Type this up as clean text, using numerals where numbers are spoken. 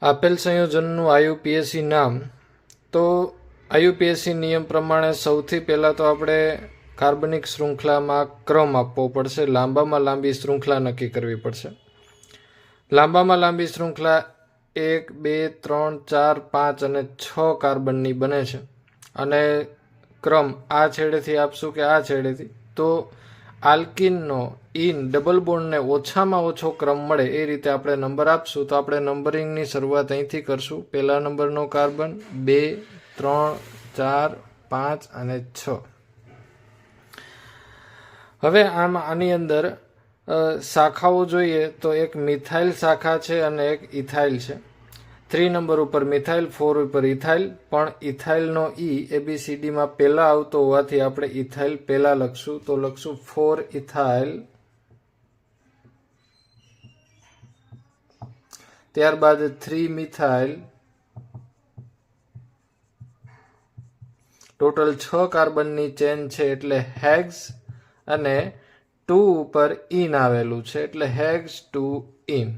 આપેલ સંયોજનનું આઈયુપીએસી નામ. તો આઈયુપીએસી નિયમ પ્રમાણે સૌથી પહેલાં તો આપણે કાર્બનિક શૃંખલામાં ક્રમ આપવો પડશે. લાંબામાં લાંબી શૃંખલા નક્કી કરવી પડશે. લાંબામાં લાંબી શૃંખલા 1, 2, 3, 4, 5 અને 6 કાર્બનની બને છે. અને ક્રમ આ છેડેથી આપશું કે આ છેડેથી, તો આલ્કિનનો ઇન ડબલ બોન્ડને ઓછામાં ઓછો ક્રમ મળે એ રીતે આપણે નંબર આપશું. તો આપણે નંબરિંગની શરૂઆત અહીંથી કરશું. પહેલા નંબરનો કાર્બન, 2, 3, 4, 5 અને 6. હવે આની અંદર શાખાઓ જોઈએ તો એક મિથાઇલ શાખા છે અને એક ઇથાઇલ છે. 3 નંબર ઉપર મિથાઇલ, 4 ઉપર ઇથાઇલ. પણ ઇથાઇલનો ઈ ABCDમાં પહેલા આવતો હોવાથી આપણે ઇથાઇલ પહેલા લખશું. તો લખશું 4 ઇથાઇલ. ત્યારબાદ 3 મિથાઇલ. ટોટલ 6 કાર્બનની ચેન છે એટલે હેક્સ. અને 2 ઉપર ઇન આવેલું છે એટલે હેક્સ 2 ઇન.